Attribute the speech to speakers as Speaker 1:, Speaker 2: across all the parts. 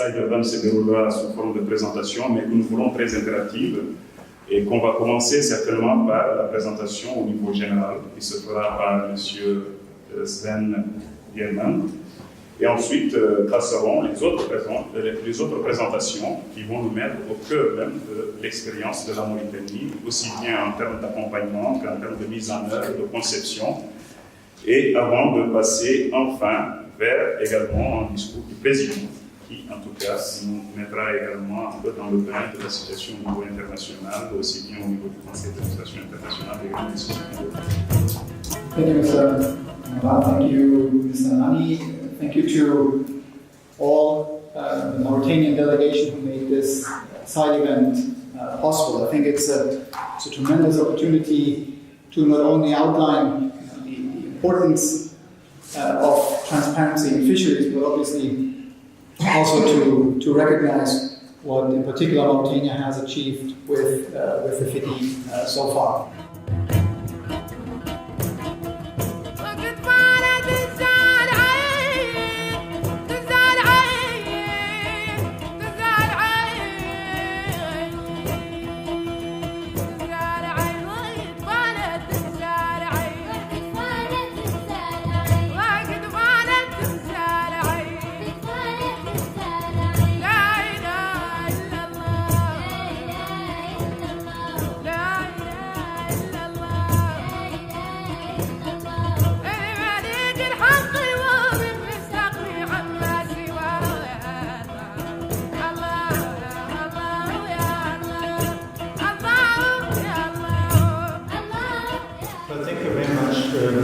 Speaker 1: side event se déroulera sous forme de présentation, mais que nous voulons très interactive et qu'on va commencer certainement par la présentation au niveau général, qui se fera par M. Sven Biermann. Et ensuite passeront les autres présentations qui vont nous mettre au cœur même de l'expérience de la Mauritanie, aussi bien en termes d'accompagnement qu'en termes de mise en œuvre, de conception, et avant de passer enfin vers également un discours du président, qui en tout cas nous mettra également un peu dans le bain de la situation au niveau international, aussi bien au niveau du Conseil d'administration international et des sociétés.
Speaker 2: Thank you, Mr. Mabad. Thank you, Mr. Nani. Thank you to all the Mauritanian delegation who made this side event possible. I think it's a tremendous opportunity to not only outline the importance of transparency in fisheries, but obviously also to recognize what in particular Mauritania has achieved with the FIDI so far.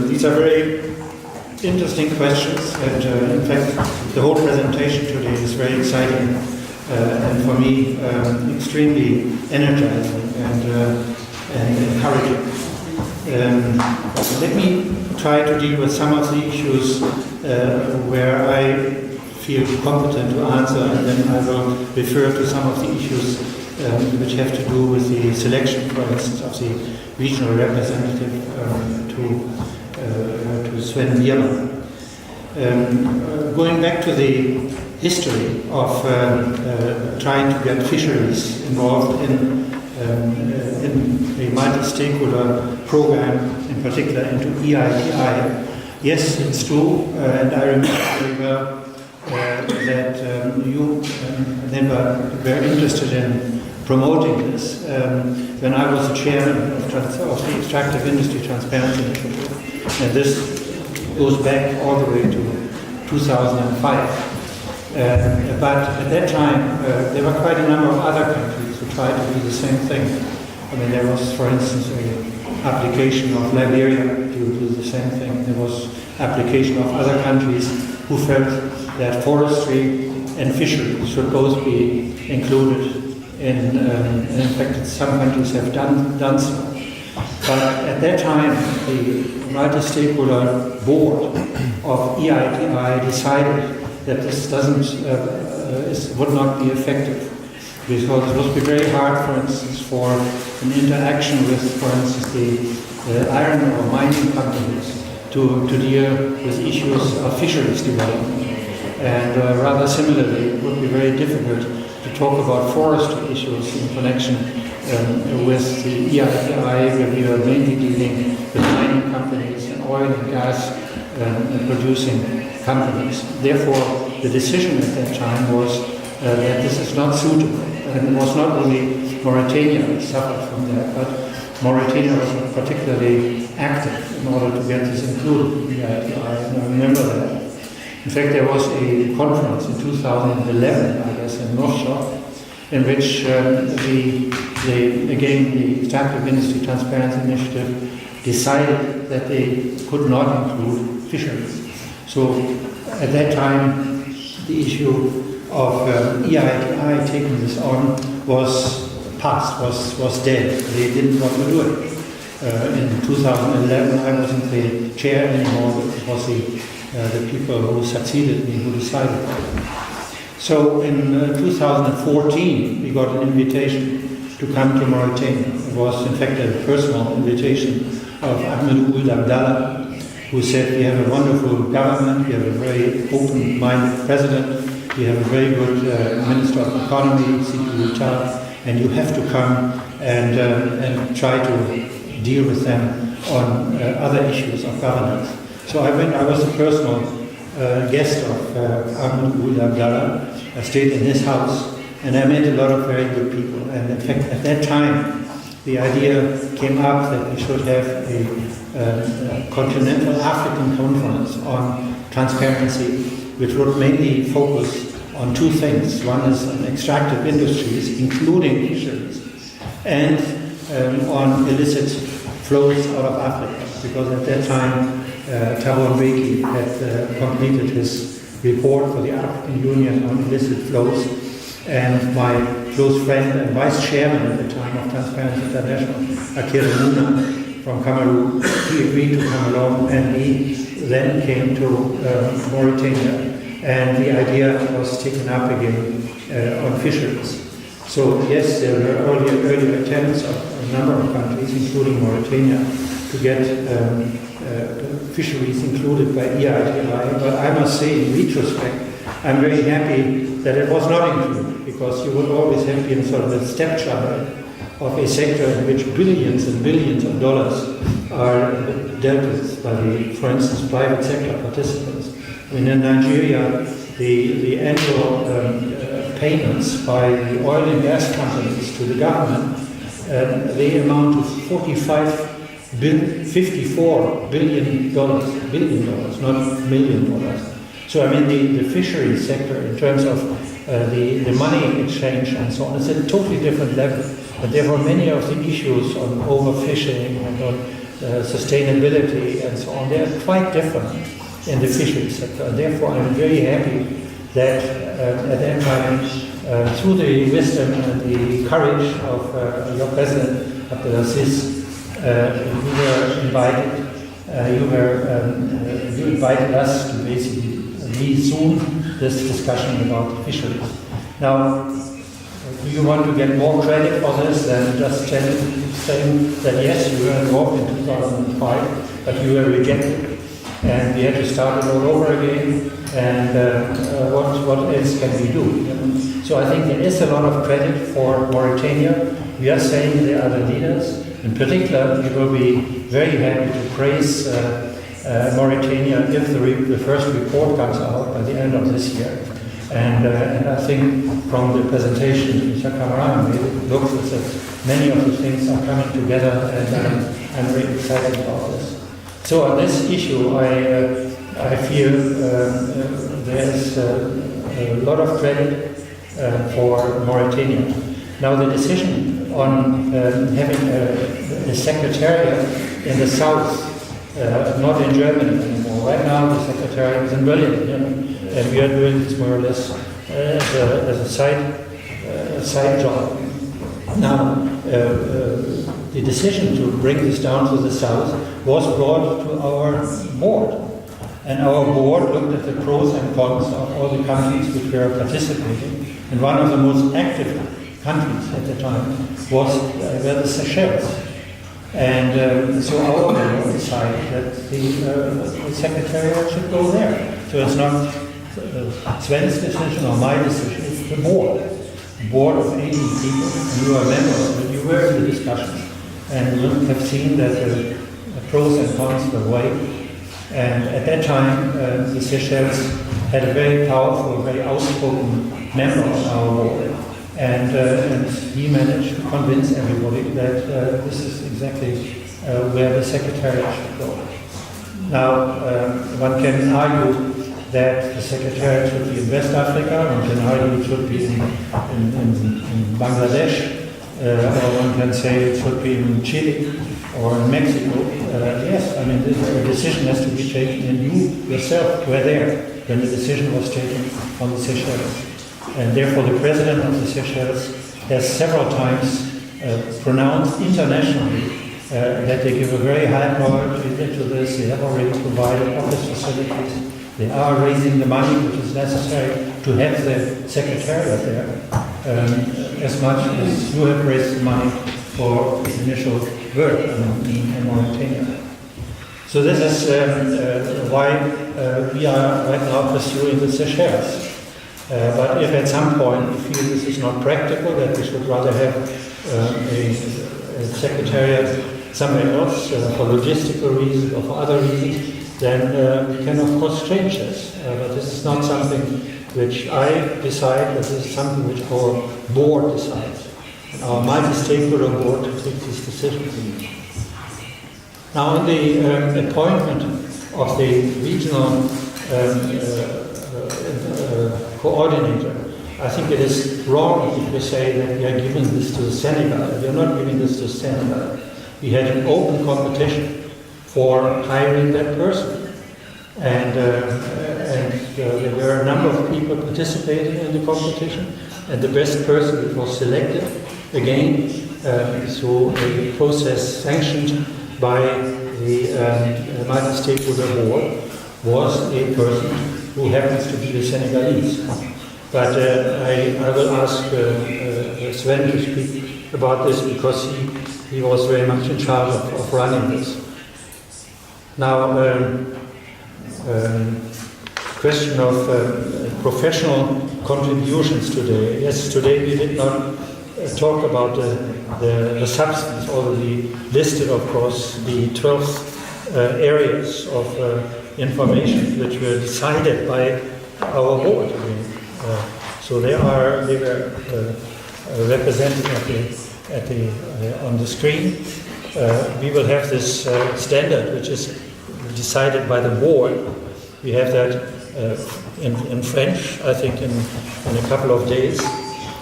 Speaker 3: These are very interesting questions, and in fact the whole presentation today is very exciting and for me extremely energizing and encouraging. Let me try to deal with some of the issues where I feel competent to answer, and then I will refer to some of the issues which have to do with the selection, for instance, of the regional representative to Sven Biermann. Going back to the history of trying to get fisheries involved in a multi-stakeholder program, in particular into EITI, yes, it's true, and I remember very well that you then were interested in promoting this when I was the chairman of the Extractive Industry Transparency Initiative, and this goes back all the way to 2005. But at that time, there were quite a number of other countries who tried to do the same thing. I mean, there was, for instance, an application of Liberia to do the same thing. There was application of other countries who felt that forestry and fisheries should both be included in fact, some countries have done so. But at that time, the multi-stakeholder board of EITI decided that this would not be effective, because it would be very hard, for instance, for an interaction with, for instance, the iron or mining companies to deal with issues of fisheries development. And rather similarly, it would be very difficult to talk about forestry issues in connection with the EITI, where we are mainly dealing with mining companies and oil and gas producing companies. Therefore, the decision at that time was that this is not suitable. And it was not only Mauritania that suffered from that, but Mauritania was particularly active in order to get this included in the EITI, and I remember that. In fact, there was a conference in 2011, I guess, in North Shore, in which the Extractive Industry Transparency Initiative decided that they could not include fisheries. So at that time, the issue of EITI taking this on was passed, was dead. They didn't want to do it. In 2011, I wasn't the chair anymore, but it was the people who succeeded me who decided. So in 2014, we got an invitation to come to Mauritania. It was, in fact, a personal invitation of Ahmed Ould Abdallah, who said, we have a wonderful government, we have a very open-minded president, We have a very good Minister of Economy, C.P. and you have to come and try to deal with them on other issues of governance. So I was a personal guest of Ahmed Ould Abdallah. I stayed in his house, and I met a lot of very good people. And in fact, at that time, the idea came up that we should have a continental African conference on transparency, which would mainly focus on two things. One is on extractive industries, including fisheries, and on illicit flows out of Africa, because at that time Thabo Mbeki had completed his report for the African Union on illicit flows, and my close friend and vice chairman at the time of Transparency International, Akira Luna from Cameroon, he agreed to come along, and he then came to Mauritania, and the idea was taken up again on fisheries. So yes, there were earlier attempts of a number of countries, including Mauritania, to get fisheries included by EITI, but I must say in retrospect, I'm very happy that it was not included, because you would always have been sort of a stepchild of a sector in which billions and billions of dollars are dealt with by the, for instance, private sector participants. I mean, in Nigeria, the annual payments by the oil and gas companies to the government, they amount to $54 billion, not $1 million. So I mean, the fisheries sector, in terms of the money exchange and so on, is at a totally different level. But therefore, many of the issues on overfishing and on sustainability and so on, they are quite different in the fisheries sector. And therefore, I'm very happy that at that time, through the wisdom and the courage of your president, Abdelaziz, you were invited. You invited us to basically resume this discussion about fisheries. Now, do you want to get more credit for this than just saying that yes, you were involved in 2005, but you were rejected, and we had to start it all over again, and what else can we do? So I think there is a lot of credit for Mauritania. We are saying they are the leaders. In particular, we will be very happy to praise Mauritania if the first report comes out by the end of this year. And I think from the presentation Mr. Kamran made, it looks as if many of the things are coming together, and I'm very excited about this. So on this issue, I feel there is a lot of credit for Mauritania. Now the decision on having a secretariat in the south, not in Germany anymore. Right now the secretariat is in Berlin, and we are doing this more or less as a side job. Now, the decision to bring this down to the south was brought to our board. And our board looked at the pros and cons of all the countries which were participating. And one of the most active countries at the time were the Seychelles. And so our board decided that the secretariat should go there. So it's not Sven's decision or my decision, it's the board. A board of 80 people, and you are members, but you were in the discussions. And you have seen that the pros and cons were weighed. And at that time, the Seychelles had a very powerful, very outspoken member on our board. And he managed to convince everybody that this is exactly where the secretariat should go. Now, one can argue that the secretariat should be in West Africa, one can argue it should be in Bangladesh, or one can say it should be in Chile or in Mexico. Yes, I mean, the decision has to be taken, and you yourself were there when the decision was taken on the Seychelles. And therefore the president of the Seychelles has several times pronounced internationally that they give a very high priority to this. They have already provided office facilities. They are raising the money which is necessary to have the secretariat there, as much as you have raised the money for the initial work in Mauritania. So this is why we are right now pursuing the Seychelles. But if at some point we feel this is not practical, that we should rather have a secretariat somewhere else for logistical reasons or for other reasons, then we can of course change this. But this is not something which I decide, but this is something which our board decides. And our multi-stakeholder board takes these decisions. Now, on the appointment of the regional coordinator, I think it is wrong if we say that we are giving this to Senegal. We are not giving this to Senegal. We had an open competition for hiring that person. And there were a number of people participating in the competition, and the best person that was selected, again, through a process sanctioned by the multi-stakeholder board, was a person who happens to be a Senegalese. But I will ask Sven to speak about this, because he was very much in charge of running this. Now, question of professional contributions today. Yes, today we did not talk about the substance, already listed, of course, the 12 areas of information which were decided by our board. So they were represented on the screen. We will have this standard, which is decided by the board. We have that in French, I think, in a couple of days.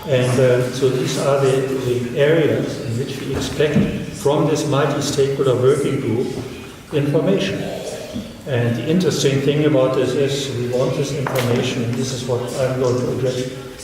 Speaker 3: And so these are the areas in which we expect from this multi-stakeholder working group information. And the interesting thing about this is we want this information, and this is what I'm going to address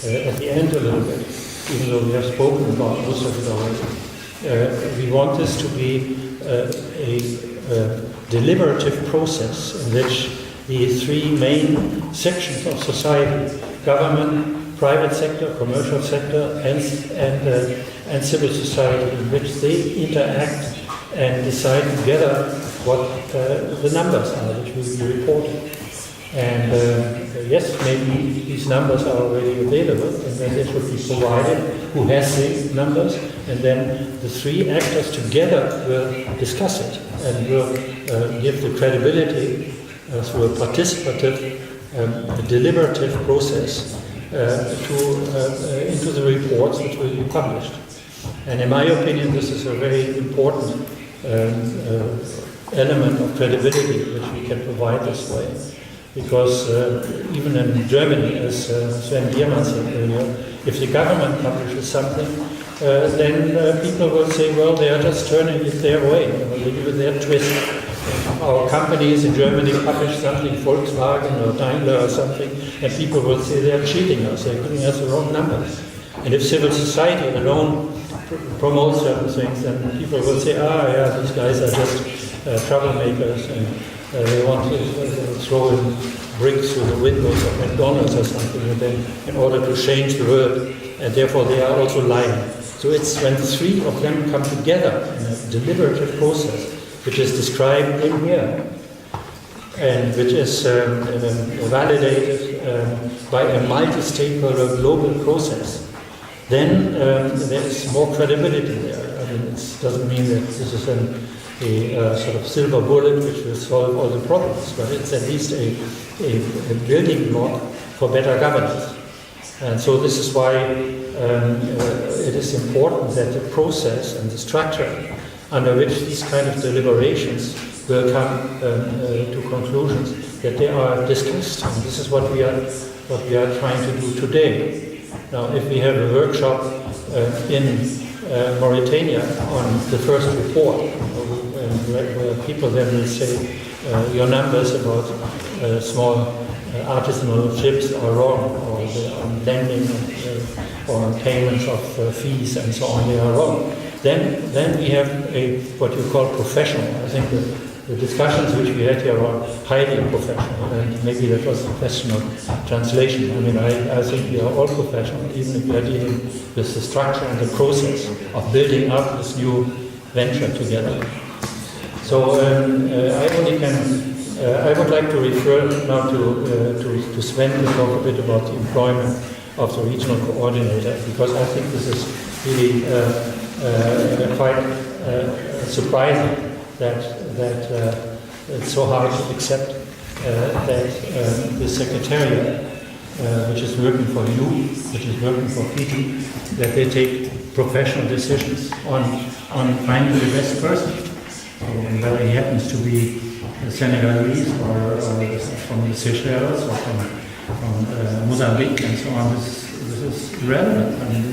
Speaker 3: at the end a little bit, even though we have spoken about most of it already. We want this to be a deliberative process in which the three main sections of society, government, private sector, commercial sector, and civil society, in which they interact and decide together what the numbers are which will be reported. And yes, maybe these numbers are already available, and then they should be provided, who has the numbers, and then the three actors together will discuss it and will give the credibility through a participative, deliberative process into the reports which will be published. And in my opinion, this is a very important element of credibility which we can provide this way. Because even in Germany, as Sven Biermann said earlier, if the government publishes something, then people will say, well, they are just turning it their way, they give it their twist. Our companies in Germany publish something, Volkswagen or Daimler or something, and people will say they are cheating us, they're giving us the wrong numbers. And if civil society alone promotes certain things, then people will say, yeah, these guys are just troublemakers, and they want to throw in bricks through the windows of McDonald's or something with them in order to change the world, and therefore they are also lying. So it's when the three of them come together in a deliberative process, which is described in here, and which is validated by a multi-stakeholder global process, then there is more credibility there. I mean, it doesn't mean that this is a sort of silver bullet which will solve all the problems, but it's at least a building block for better governance. And so this is why it is important that the process and the structure under which these kind of deliberations will come to conclusions, that they are discussed. And this is what we are trying to do today. Now, if we have a workshop in Mauritania on the first report, where people then will say your numbers about small artisanal ships are wrong, or on lending or on payments of fees and so on, they are wrong. Then we have what you call professional. I think the discussions which we had here are highly professional, and maybe that was a question of translation. I mean, I think we are all professional, even if we are dealing with the structure and the process of building up this new venture together. So I only can I would like to refer now to Sven to talk a bit about the employment of the regional coordinator, because I think this is really quite surprising that it's so hard to accept that the secretariat, which is working for you, which is working for PT, that they take professional decisions on finding the best person, whether he happens to be Senegalese or from the Seychelles or from Mozambique and so on. This is irrelevant. I mean,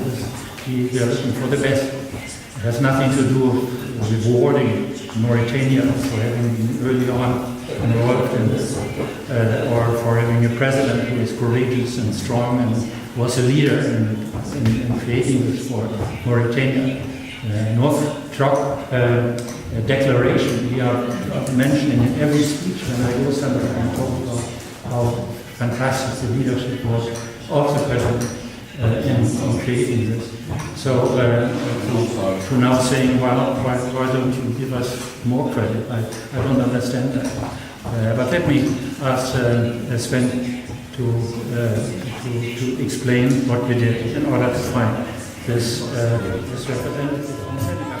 Speaker 3: we are looking for the best. It has nothing to do with rewarding Mauritania for having been early on involved in this, or for having a president who is courageous and strong and was a leader in creating this for Mauritania. North Truck declaration we are mentioning in every speech when I go somewhere and talk about how fantastic the leadership was of the president in creating this. So to now saying, well, why don't you give us more credit? I don't understand that. But let me ask Sven to explain what we did in order to find this representative.